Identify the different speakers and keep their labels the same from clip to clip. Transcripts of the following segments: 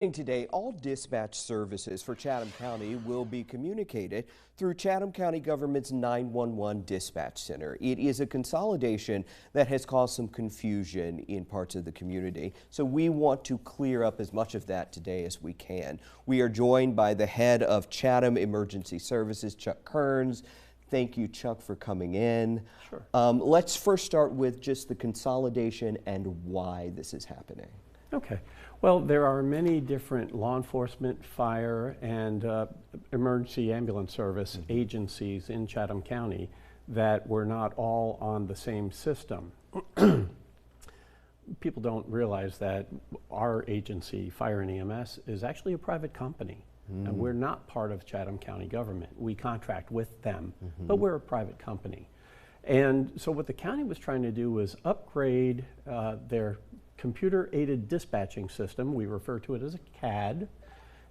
Speaker 1: Today, all dispatch services for Chatham County will be communicated through Chatham County government's 911 dispatch center. It is a consolidation that has caused some confusion in parts of the community, so we want to clear up as much of that today as we can. We are joined by the head of Chatham Emergency Services, Chuck Kearns. Thank you, Chuck, for coming in.
Speaker 2: Sure.
Speaker 1: Let's first start with just the consolidation and why this is happening.
Speaker 2: Okay. Well, there are many different law enforcement, fire, and emergency ambulance service agencies in Chatham County that were not all on the same system. People don't realize that our agency, Fire and EMS, is actually a private company. And we're not part of Chatham County government. We contract with them, but we're a private company. And so what the county was trying to do was upgrade their computer-aided dispatching system, we refer to it as a CAD,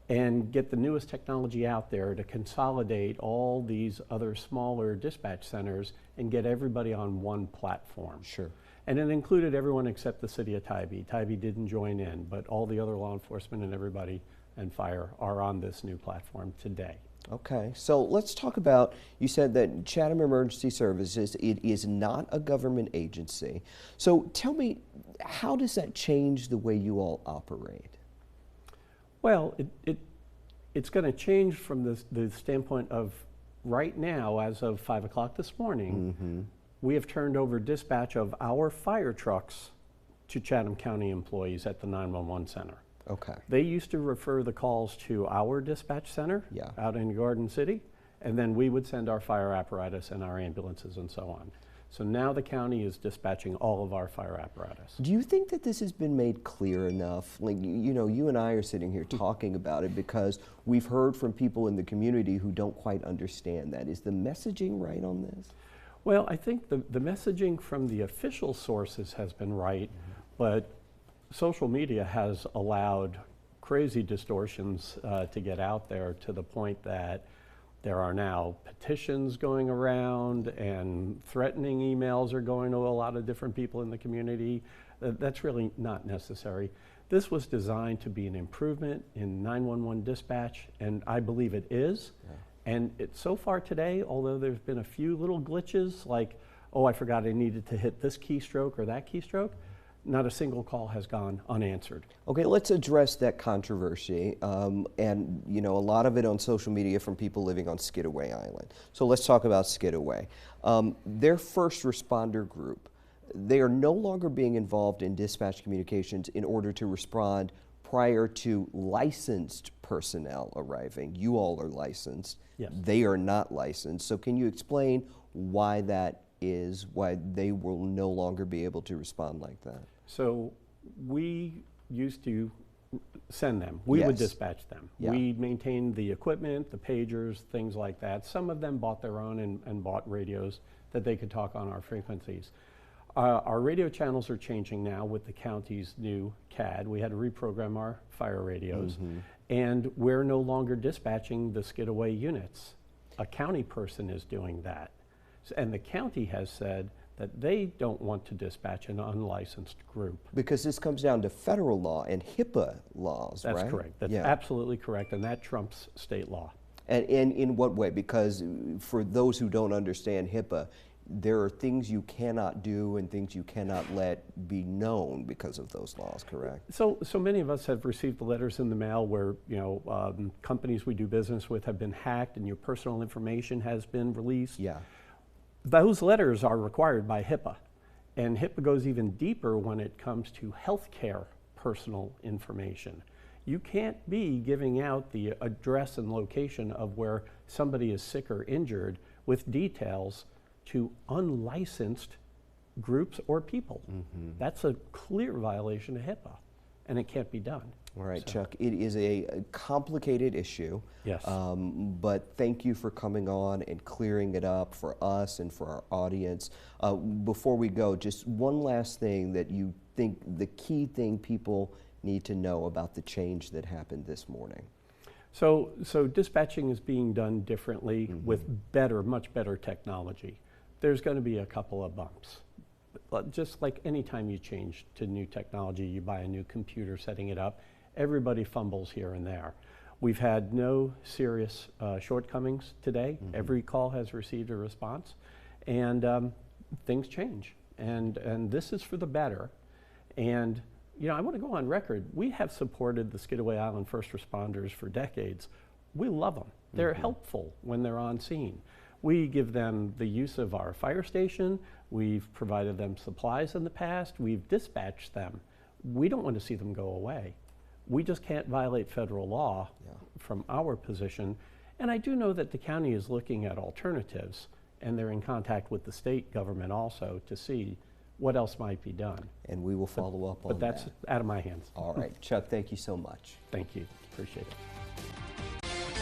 Speaker 2: and get the newest technology out there to consolidate all these other smaller dispatch centers and get everybody on one platform.
Speaker 1: Sure.
Speaker 2: And it included everyone except the city of Tybee. Tybee didn't join in, but all the other law enforcement and everybody and fire are on this new platform today.
Speaker 1: Okay, so let's talk about, you said that Chatham Emergency Services, it is not a government agency. So tell me, how does that change the way you all operate?
Speaker 2: Well, it's going to change from the standpoint of right now, as of 5 o'clock this morning, we have turned over dispatch of our fire trucks to Chatham County employees at the 911 center.
Speaker 1: Okay.
Speaker 2: They used to refer the calls to our dispatch center out in Garden City, and then we would send our fire apparatus and our ambulances and so on. So now the county is dispatching all of our fire apparatus.
Speaker 1: Do you think that this has been made clear enough? Like, you know, you and I are sitting here talking about it because we've heard from people in the community who don't quite understand that. Is the messaging right on this?
Speaker 2: Well, I think the messaging from the official sources has been right, but social media has allowed crazy distortions to get out there to the point that there are now petitions going around and threatening emails are going to a lot of different people in the community. That's really not necessary. This was designed to be an improvement in 911 dispatch, and I believe it is. And so far today, although there's been a few little glitches like, oh, I forgot I needed to hit this keystroke or that keystroke, not a single call has gone unanswered. Okay,
Speaker 1: let's address that controversy, and you know, a lot of it on social media from people living on Skidaway Island. So let's talk about Skidaway. Their first responder group, they are no longer being involved in dispatch communications in order to respond prior to licensed personnel arriving. You all are licensed.
Speaker 2: Yes.
Speaker 1: They are not licensed. So can you explain why that is, why they will no longer be able to respond like that?
Speaker 2: So we used to send them. We would dispatch them. We maintained the equipment, the pagers, things like that. Some of them bought their own and bought radios that they could talk on our frequencies. Our radio channels are changing now with the county's new CAD. We had to reprogram our fire radios, and we're no longer dispatching the Skidaway units. A county person is doing that. And the county has said that they don't want to dispatch an unlicensed group.
Speaker 1: Because this comes down to federal law and HIPAA laws, right?
Speaker 2: That's correct. That's absolutely correct, and that trumps state law.
Speaker 1: And in what way? Because for those who don't understand HIPAA, there are things you cannot do and things you cannot let be known because of those laws, correct?
Speaker 2: So many of us have received letters in the mail where, you know, companies we do business with have been hacked and your personal information has been released.
Speaker 1: Yeah.
Speaker 2: Those letters are required by HIPAA, and HIPAA goes even deeper when it comes to healthcare personal information. You can't be giving out the address and location of where somebody is sick or injured with details to unlicensed groups or people. That's a clear violation of HIPAA, and it can't be done.
Speaker 1: All right, so, Chuck, it is a complicated issue.
Speaker 2: Yes.
Speaker 1: But thank you for coming on and clearing it up for us and for our audience. Before we go, just one last thing that you think the key thing people need to know about the change that happened this morning.
Speaker 2: So dispatching is being done differently with much better technology. There's going to be a couple of bumps. Just like any time you change to new technology, you buy a new computer setting it up, everybody fumbles here and there. We've had no serious shortcomings today. Every call has received a response, and things change. And this is for the better. And you know, I want to go on record. We have supported the Skidaway Island first responders for decades. We love them. They're helpful when they're on scene. We give them the use of our fire station. We've provided them supplies in the past. We've dispatched them. We don't want to see them go away. We just can't violate federal law from our position. And I do know that the county is looking at alternatives, and they're in contact with the state government also to see what else might be done.
Speaker 1: And we will follow up on that.
Speaker 2: But that's out of my hands.
Speaker 1: All right, Chuck, thank you so much.
Speaker 2: Thank you. Appreciate it.